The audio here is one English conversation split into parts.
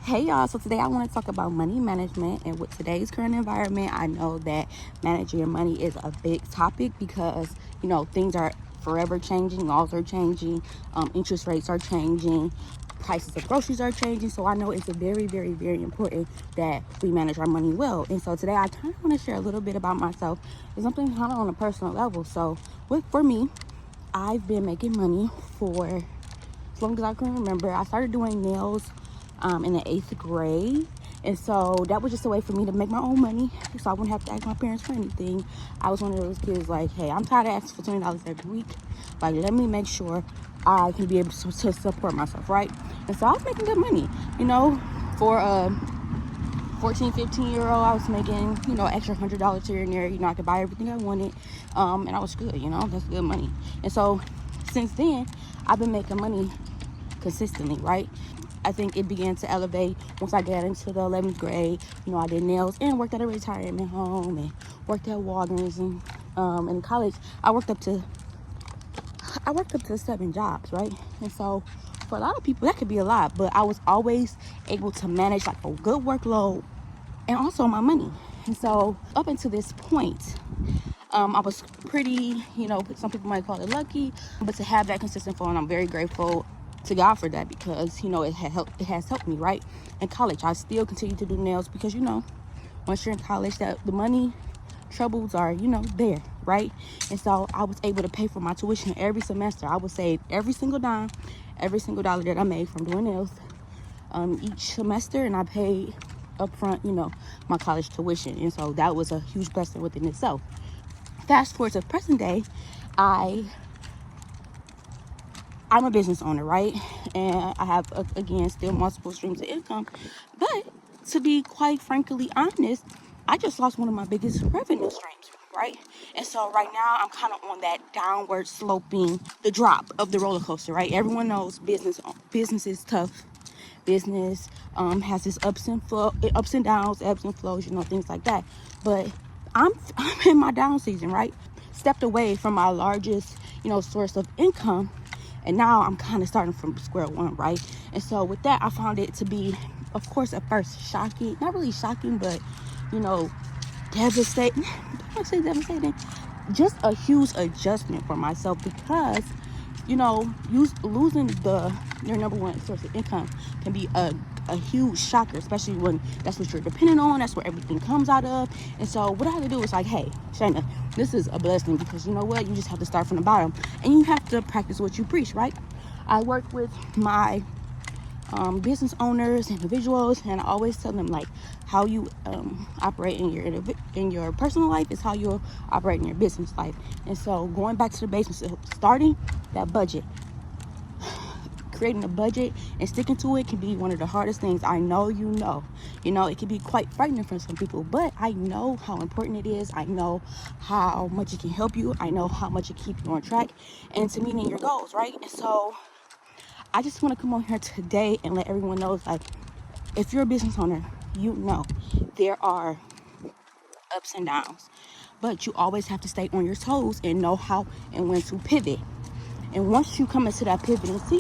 Hey y'all, so today I want to talk about money management, and with today's current environment, I know that managing your money is a big topic because things are forever changing, laws are changing, interest rates are changing, prices of groceries are changing. So I know it's a very, very, very important that we manage our money well. And so today I kind of want to share a little bit about myself. It's something kind of on a personal level. So for me, I've been making money for as long as I can remember. I started doing nails in the 8th grade, and so that was just a way for me to make my own money, so I wouldn't have to ask my parents for anything. I was one of those kids like, hey, I'm tired of asking for $20 every week. Like, let me make sure I can be able to support myself, right? And so I was making good money, for a 14, 15-year-old. I was making extra $100 here and there. I could buy everything I wanted, and I was good. That's good money. And so since then I've been making money consistently, right? I think it began to elevate once I got into the 11th grade. I did nails and worked at a retirement home and worked at Walgreens, and in college I worked up to 7 jobs, right? And so for a lot of people that could be a lot, but I was always able to manage like a good workload and also my money. And so up until this point, I was pretty, some people might call it lucky, but to have that consistent flow, and I'm very grateful to God for that, because it has helped me, right? In college I still continue to do nails because once you're in college, that the money troubles are there, right? And so I was able to pay for my tuition every semester. I would save every single dime, every single dollar that I made from doing nails each semester, and I paid up front my college tuition. And so that was a huge blessing within itself. Fast forward to the present day, I'm a business owner, right? And I have, again, still multiple streams of income. But to be quite frankly honest, I just lost one of my biggest revenue streams, right? And so right now I'm kind of on that downward sloping, the drop of the roller coaster, right? Everyone knows business is tough. Business has its ups and downs, ebbs and flows, things like that. But I'm in my down season, right? Stepped away from my largest, source of income. And now I'm kind of starting from square one, right? And so with that, I found it to be, of course, at first shocking. Not really shocking, but, devastating. I don't say devastating. Just a huge adjustment for myself, because, losing your number one source of income can be a huge shocker, especially when that's what you're dependent on. That's where everything comes out of. And so what I had to do was like, hey, Shayna, this is a blessing, because you know what? You just have to start from the bottom, and you have to practice what you preach, right? I work with my business owners, individuals, and I always tell them, like, how you operate in your personal life is how you operate in your business life. And so going back to the basics, starting that budget, creating a budget and sticking to it can be one of the hardest things. I know it can be quite frightening for some people, but I know how important it is. I know how much it can help you. I know how much it keeps you on track and to meeting your goals, right? And so I just want to come on here today and let everyone know, like, if you're a business owner, there are ups and downs, but you always have to stay on your toes and know how and when to pivot. And once you come into that pivot and see,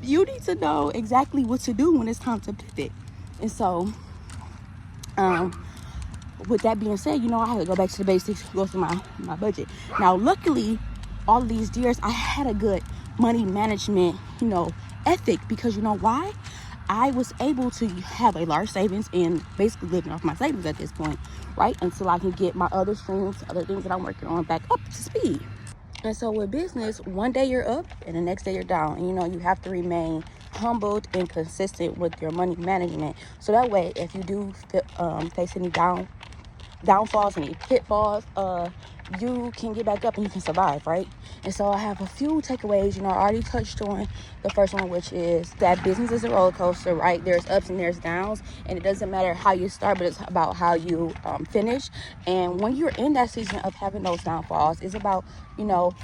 you need to know exactly what to do when it's time to pivot. And so, with that being said, I had to go back to the basics, go through my budget. Now, luckily, all of these years, I had a good money management, ethic, because why? I was able to have a large savings and basically living off my savings at this point, right? Until I can get my other streams, other things that I'm working on back up to speed. And so with business, one day you're up and the next day you're down. And, you have to remain humbled and consistent with your money management. So that way, if you do face any downfalls, any pitfalls, you can get back up and you can survive, right? And so I have a few takeaways. I already touched on the first one, which is that business is a roller coaster, right? There's ups and there's downs, and it doesn't matter how you start, but it's about how you finish. And when you're in that season of having those downfalls, it's about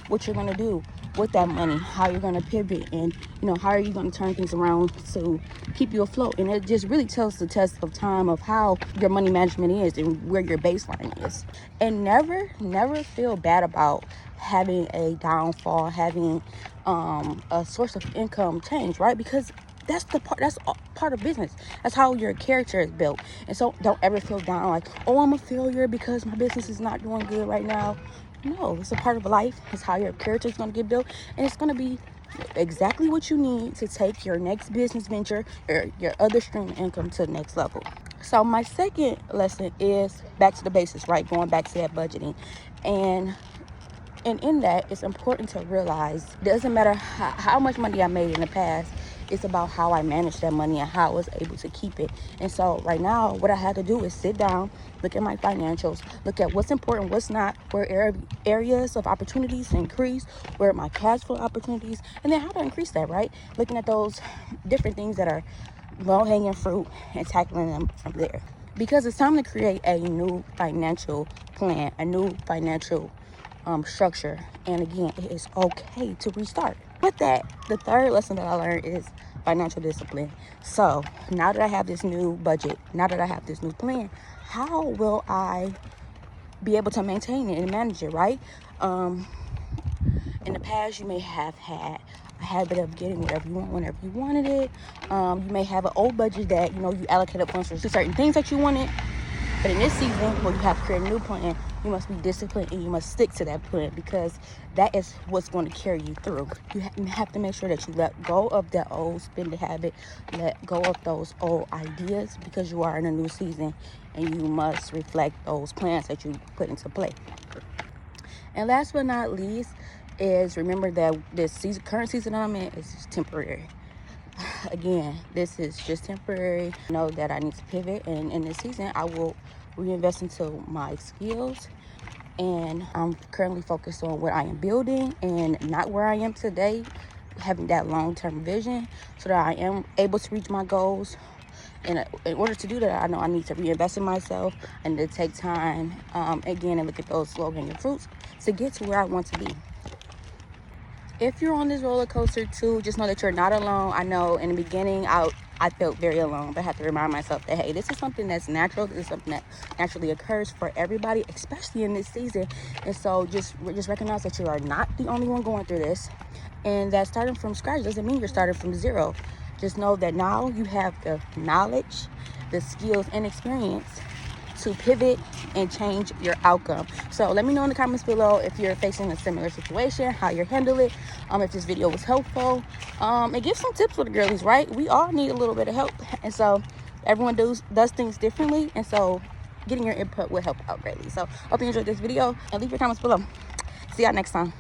what you're going to do with that money, how you're going to pivot, and how are you going to turn things around to keep you afloat. And it just really tells the test of time of how your money management is and where your baseline is. And never feel bad about having a downfall, having a source of income change, right? Because that's part of business. That's how your character is built. And so don't ever feel down like, oh, I'm a failure because my business is not doing good right now. No, it's a part of life. It's how your character is going to get built, and it's going to be exactly what you need to take your next business venture or your other stream of income to the next level. So my second lesson is back to the basics, right? Going back to that budgeting. And in that, it's important to realize it doesn't matter how much money I made in the past. It's about how I managed that money and how I was able to keep it. And so right now, what I had to do is sit down, look at my financials, look at what's important, what's not, where areas of opportunities to increase, where are my cash flow opportunities, and then how to increase that, right? Looking at those different things that are low-hanging fruit and tackling them from there. Because it's time to create a new financial plan, a new financial structure. And again, it is okay to restart. With that, the third lesson that I learned is financial discipline. So now that I have this new budget, now that I have this new plan, how will I be able to maintain it and manage it, right? In the past, you may have had a habit of getting whatever you want whenever you wanted it. You may have an old budget that you allocated funds for certain things that you wanted. But in this season, where you have to create a new plan, you must be disciplined and you must stick to that plan, because that is what's going to carry you through. You have to make sure that you let go of that old spending habit, let go of those old ideas, because you are in a new season and you must reflect those plans that you put into play. And last but not least is remember that this current season I'm in is temporary. Again, this is just temporary. Know that I need to pivot, and in this season I will reinvest into my skills, and I'm currently focused on what I am building and not where I am today, having that long-term vision so that I am able to reach my goals. And in order to do that, I know I need to reinvest in myself and to take time again and look at those low-hanging fruits to get to where I want to be. If you're on this roller coaster too, just know that you're not alone. I know in the beginning I felt very alone, but I have to remind myself that, hey, this is something that's natural. This is something that naturally occurs for everybody, especially in this season. And so just recognize that you are not the only one going through this, and that starting from scratch doesn't mean you're starting from zero. Just know that now you have the knowledge, the skills, and experience to pivot and change your outcome. So let me know in the comments below if you're facing a similar situation, how you handle it, if this video was helpful, and give some tips for the girlies, right? We all need a little bit of help, and so everyone does things differently, and so getting your input will help out greatly. So hope you enjoyed this video, and leave your comments below. See y'all next time.